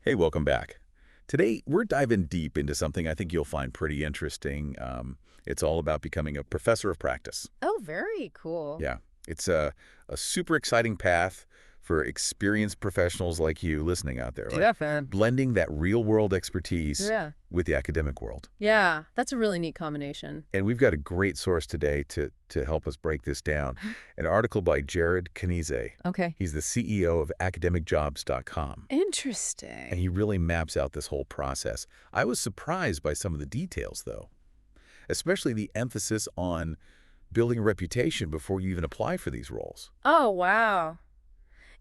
Hey, welcome back. Today, we're diving deep into something I think you'll find pretty interesting. It's all about becoming a professor of practice. Oh, very cool. Yeah, it's a super exciting path for experienced professionals like you listening out there, like Yeah, fan. blending that real-world expertise Yeah. with the academic world. Yeah, that's a really neat combination. And we've got a great source today to help us break this down. An article by Jared Kanize. Okay. He's the CEO of academicjobs.com. And Interesting. he really maps out this whole process. I was surprised by some of the details, though, especially the emphasis on building a reputation before you even apply for these roles. Oh, wow.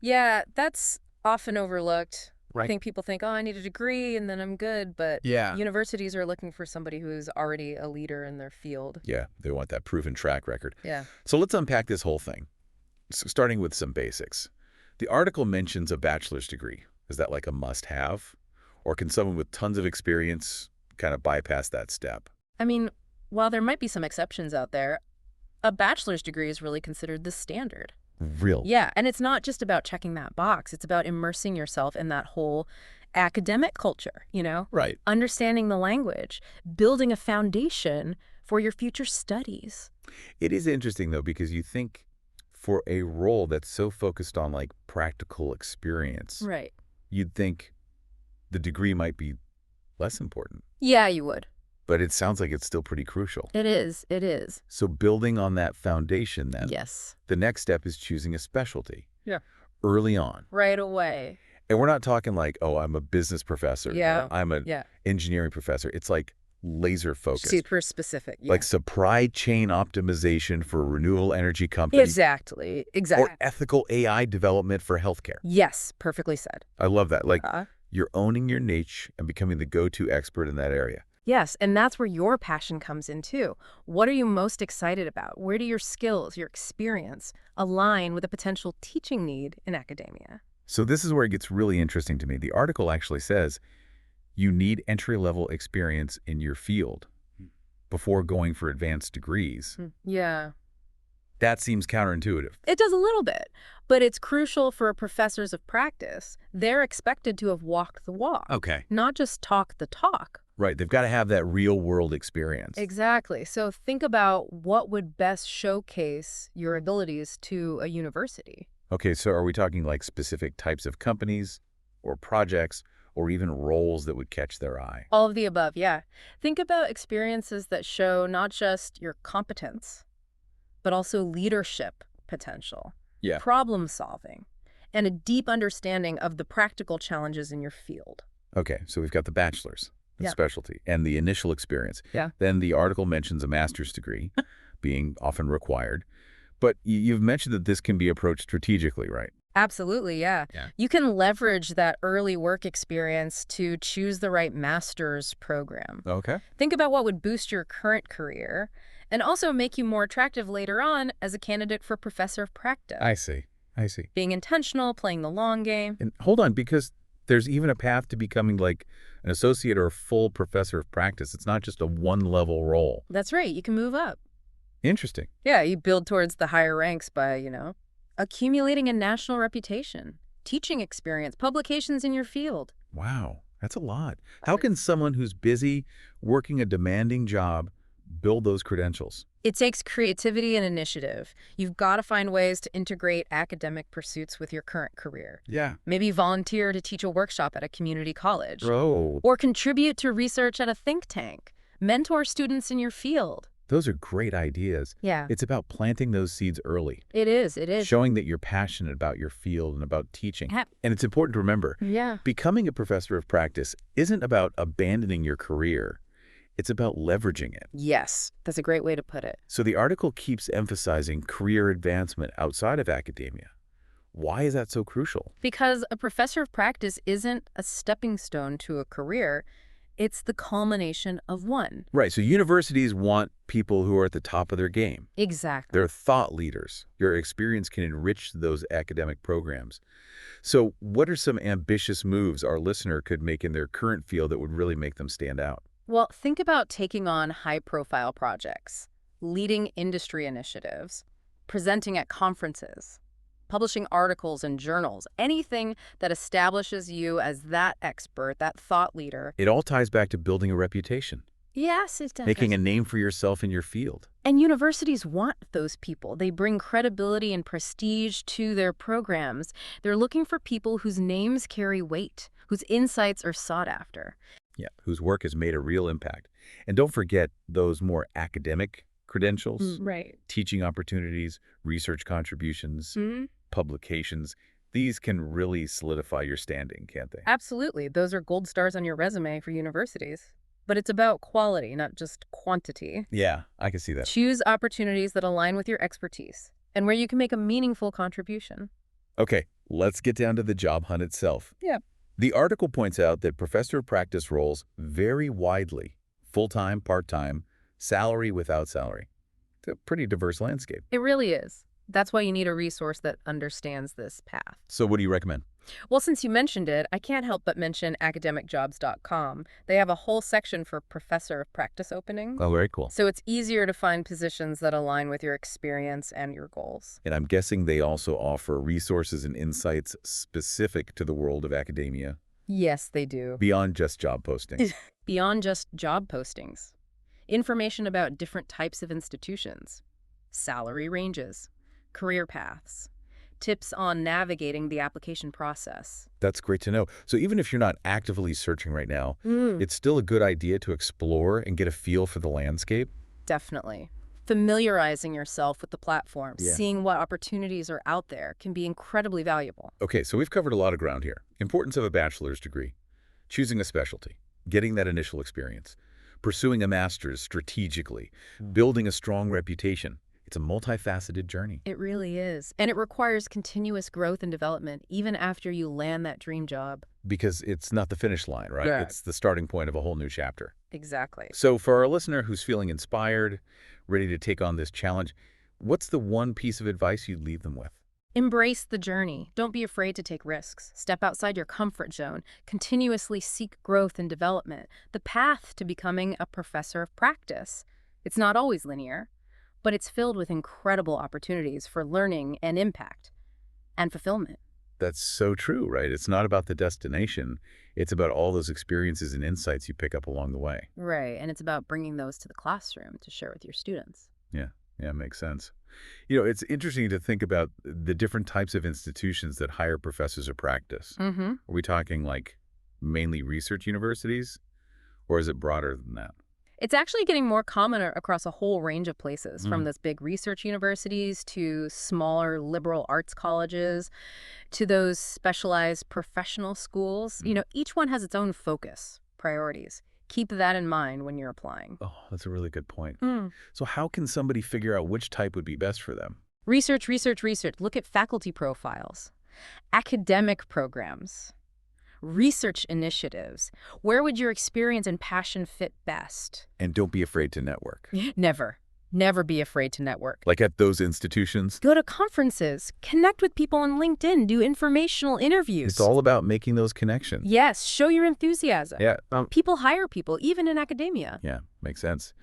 Yeah, that's often overlooked. I Right. think people think, oh, I need a degree and then I'm good, but Yeah. universities are looking for somebody who's already a leader in their field. Yeah, they want that proven track record. Yeah. So let's unpack this whole thing, starting with some basics. The article mentions a bachelor's degree. Is that like a must-have? Or can someone with tons of experience kind of bypass that step? I mean, while there might be some exceptions out there, a bachelor's degree is really considered the standard. Real. Yeah, and it's not just about checking that box. It's about immersing yourself in that whole academic culture, Right. understanding the language, building a foundation for your future studies. It is interesting, though, because you think for a role that's so focused on like practical experience, Right. you'd think the degree might be less important. Yeah, you would. But it sounds like it's still pretty crucial. It is. It is. So building on that foundation, then, Yes. the next step is choosing a specialty Yeah. early on. Right away. And we're not talking like, oh, I'm a business professor. Yeah. I'm an Yeah. engineering professor. It's like laser focused. Super specific. Yeah. Like supply chain optimization for a renewable energy company Exactly. or Exactly. ethical AI development for healthcare. Yes. Perfectly said. I love that. Like Uh, you're owning your niche and becoming the go-to expert in that area. Yes, and that's where your passion comes in too. What are you most excited about? Where do your skills, your experience align with a potential teaching need in academia? So this is where it gets really interesting to me. The article actually says you need entry-level experience in your field before going for advanced degrees. Yeah. That seems counterintuitive. It does a little bit, but it's crucial for professors of practice. They're expected to have walked the walk, Okay. not just talk the talk. Right. They've got to have that real-world experience. Exactly. So think about what would best showcase your abilities to a university. Okay, so are we talking like specific types of companies or projects or even roles that would catch their eye? All of the above, yeah. Think about experiences that show not just your competence, but also leadership potential, Yeah. problem solving, and a deep understanding of the practical challenges in your field. Okay, so we've got the bachelor's, the Yeah. specialty, and the initial experience. Yeah. Then the article mentions a master's degree being often required. But you've mentioned that this can be approached strategically, right? Absolutely, yeah. Yeah. You can leverage that early work experience to choose the right master's program. Okay. Think about what would boost your current career and also make you more attractive later on as a candidate for professor of practice. I see. I see. Being intentional, playing the long game. And hold on, because there's even a path to becoming like an associate or a full professor of practice. It's not just a one-level role. That's right, you can move up. Interesting. Yeah, you build towards the higher ranks by, accumulating a national reputation, teaching experience, publications in your field. Wow, that's a lot. How can someone who's busy working a demanding job build those credentials? It takes creativity and initiative. You've got to find ways to integrate academic pursuits with your current career. Yeah. Maybe volunteer to teach a workshop at a community college. Oh, Or contribute to research at a think tank. Mentor students in your field. those are great ideas. Yeah, It's about planting those seeds early, it is. It is. showing that you're passionate about your field and about teaching. Hap- And it's important to remember, Yeah. becoming a professor of practice isn't about abandoning your career. It's about leveraging it. Yes, that's a great way to put it. So the article keeps emphasizing career advancement outside of academia. Why is that so crucial? Because a professor of practice isn't a stepping stone to a career. It's the culmination of one. Right, so universities want people who are at the top of their game. Exactly. They're thought leaders. Your experience can enrich those academic programs. So what are some ambitious moves our listener could make in their current field that would really make them stand out? Well, think about taking on high-profile projects, leading industry initiatives, presenting at conferences. publishing articles in journals, anything that establishes you as that expert, that thought leader. It all ties back to building a reputation, Yes, it making does. a name for yourself in your field. And universities want those people. They bring credibility and prestige to their programs. They're looking for people whose names carry weight, whose insights are sought after. Yeah, whose work has made a real impact. And don't forget those more academic credentials, Right. teaching opportunities, research contributions, Hmm. publications. These can really solidify your standing, can't they? Absolutely. Those are gold stars on your resume for universities. But it's about quality, not just quantity. Yeah, I can see that. Choose opportunities that align with your expertise and where you can make a meaningful contribution. Okay, let's get down to the job hunt itself. Yeah. The article points out that professor of practice roles vary widely, full-time, part-time, salary without salary. It's a pretty diverse landscape. It really is. That's why you need a resource that understands this path. So what do you recommend? Well, since you mentioned it, I can't help but mention academicjobs.com. They have a whole section for professor of practice openings. Oh, very cool. So it's easier to find positions that align with your experience and your goals. And I'm guessing they also offer resources and insights specific to the world of academia, Yes, they do. beyond just job postings. Beyond just job postings. Information about different types of institutions, salary ranges, career paths, tips on navigating the application process. That's great to know. So even if you're not actively searching right now, Mm. it's still a good idea to explore and get a feel for the landscape. Definitely. Familiarizing yourself with the platform, Yeah. seeing what opportunities are out there can be incredibly valuable. Okay, so we've covered a lot of ground here. Importance of a bachelor's degree, choosing a specialty, getting that initial experience, pursuing a master's strategically, building a strong reputation. It's a multifaceted journey. It really is. And it requires continuous growth and development even after you land that dream job. Because it's not the finish line, right? Yeah. It's the starting point of a whole new chapter. Exactly. So for our listener who's feeling inspired, ready to take on this challenge, what's the one piece of advice you'd leave them with? Embrace the journey. Don't be afraid to take risks. Step outside your comfort zone. Continuously seek growth and development. The path to becoming a professor of practice. It's not always linear, but it's filled with incredible opportunities for learning and impact and fulfillment. That's so true, right? It's not about the destination. It's about all those experiences and insights you pick up along the way. Right, and it's about bringing those to the classroom to share with your students. Yeah, makes sense. You know, it's interesting to think about the different types of institutions that hire professors of practice. Mm-hmm. Are we talking like mainly research universities, or is it broader than that? It's actually getting more common across a whole range of places, from Mm. those big research universities to smaller liberal arts colleges to those specialized professional schools. Mm. Each one has its own focus, priorities. Keep that in mind when you're applying. Oh, that's a really good point. Mm. So how can somebody figure out which type would be best for them? Research, research, research. Look at faculty profiles, academic programs, research initiatives. Where would your experience and passion fit best? And don't be afraid to network. Never be afraid to network. Like at those institutions, Go to conferences, connect with people on LinkedIn, do informational interviews. it's all about making those connections. Yes, show your enthusiasm. Yeah, People hire people, even in academia. yeah, makes sense.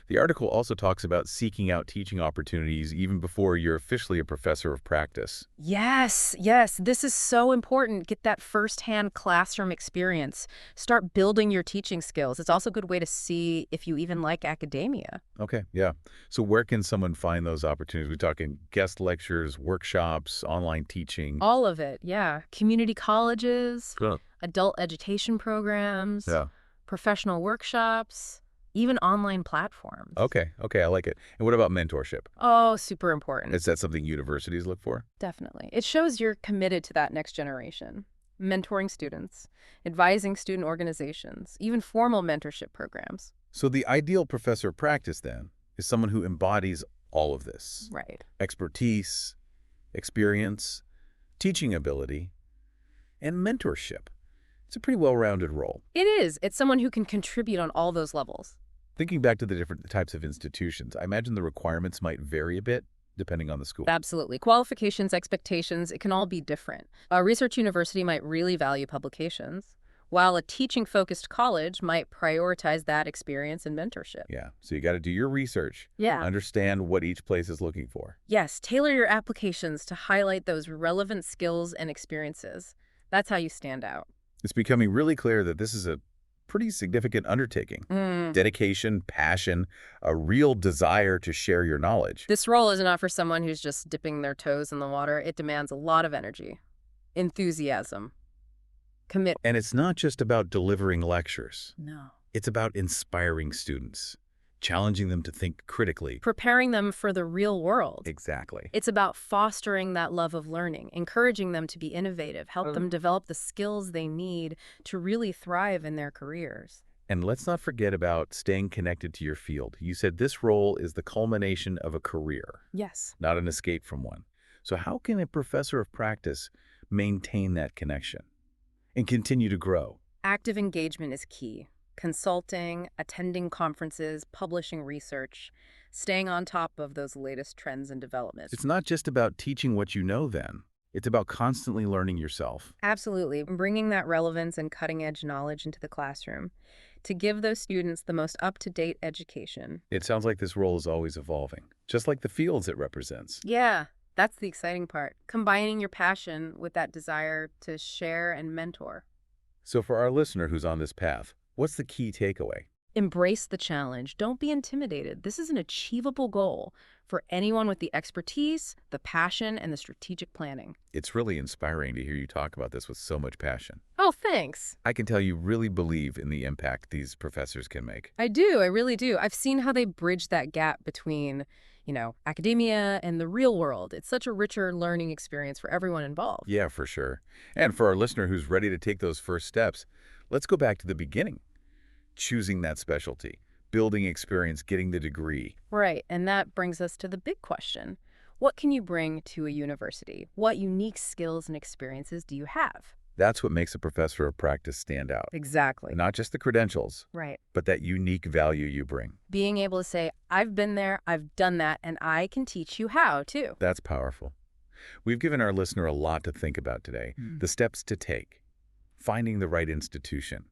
The article also talks about seeking out teaching opportunities even before you're officially a professor of practice. Yes, this is so important. Get that firsthand classroom experience. Start building your teaching skills. It's also a good way to see if you even like academia. Okay, yeah. So where can someone find those opportunities? We're talking guest lectures, workshops, online teaching. All of it, yeah. Community colleges, Good. adult education programs, Yeah. professional workshops, even online platforms. Okay, I like it. And what about mentorship? Oh, super important. Is that something universities look for? Definitely. It shows you're committed to that next generation. Mentoring students, advising student organizations, even formal mentorship programs. So the ideal professor of practice, then, is someone who embodies all of this. Right. Expertise, experience, teaching ability, and mentorship. It's a pretty well-rounded role. It is. It's someone who can contribute on all those levels. Thinking back to the different types of institutions, I imagine the requirements might vary a bit depending on the school. Absolutely. Qualifications, expectations, it can all be different. A research university might really value publications, while a teaching-focused college might prioritize that experience and mentorship. Yeah, so you got to do your research, Yeah. understand what each place is looking for. Yes, tailor your applications to highlight those relevant skills and experiences. That's how you stand out. It's becoming really clear that this is a pretty significant undertaking. Mm. Dedication, passion, a real desire to share your knowledge. This role is not for someone who's just dipping their toes in the water. It demands a lot of energy, enthusiasm, commit. And it's not just about delivering lectures. No. It's about inspiring students, challenging them to think critically. Preparing them for the real world. Exactly. It's about fostering that love of learning, encouraging them to be innovative, help them develop the skills they need to really thrive in their careers. And let's not forget about staying connected to your field. You said this role is the culmination of a career, Yes. not an escape from one. So how can a professor of practice maintain that connection and continue to grow? Active engagement is key. Consulting, attending conferences, publishing research, staying on top of those latest trends and developments. It's not just about teaching what you know then. It's about constantly learning yourself. Absolutely. Bringing that relevance and cutting-edge knowledge into the classroom to give those students the most up-to-date education. It sounds like this role is always evolving, just like the fields it represents. Yeah, that's the exciting part. Combining your passion with that desire to share and mentor. So for our listener who's on this path, what's the key takeaway? Embrace the challenge. Don't be intimidated. This is an achievable goal for anyone with the expertise, the passion, and the strategic planning. It's really inspiring to hear you talk about this with so much passion. Oh, thanks. I can tell you really believe in the impact these professors can make. I do. I really do. I've seen how they bridge that gap between, academia and the real world. It's such a richer learning experience for everyone involved. Yeah, for sure. And for our listener who's ready to take those first steps, let's go back to the beginning. Choosing that specialty, building experience, getting the degree. Right. And that brings us to the big question. What can you bring to a university? What unique skills and experiences do you have? That's what makes a professor of practice stand out. Exactly. Not just the credentials, Right. but that unique value you bring. Being able to say, I've been there, I've done that, and I can teach you how, too. That's powerful. We've given our listener a lot to think about today. The steps to take, finding the right institution,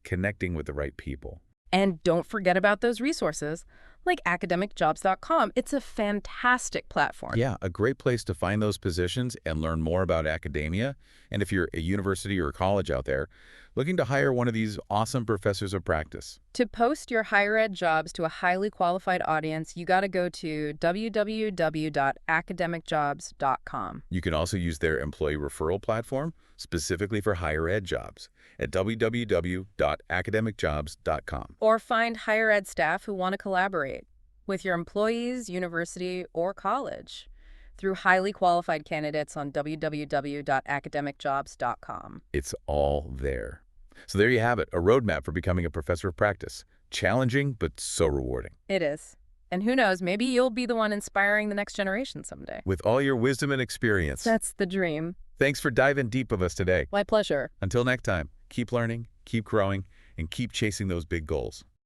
connecting with the right people. And don't forget about those resources, like academicjobs.com. It's a fantastic platform. Yeah, a great place to find those positions and learn more about academia. And if you're a university or a college out there, looking to hire one of these awesome professors of practice. To post your higher ed jobs to a highly qualified audience, you got to go to www.academicjobs.com. You can also use their employee referral platform specifically for higher ed jobs at www.academicjobs.com. Or find higher ed staff who want to collaborate with your employees, university, or college through highly qualified candidates on www.academicjobs.com. It's all there. So there you have it, a roadmap for becoming a professor of practice. Challenging, but so rewarding. It is. And who knows, maybe you'll be the one inspiring the next generation someday. With all your wisdom and experience. That's the dream. Thanks for diving deep with us today. My pleasure. Until next time, keep learning, keep growing, and keep chasing those big goals.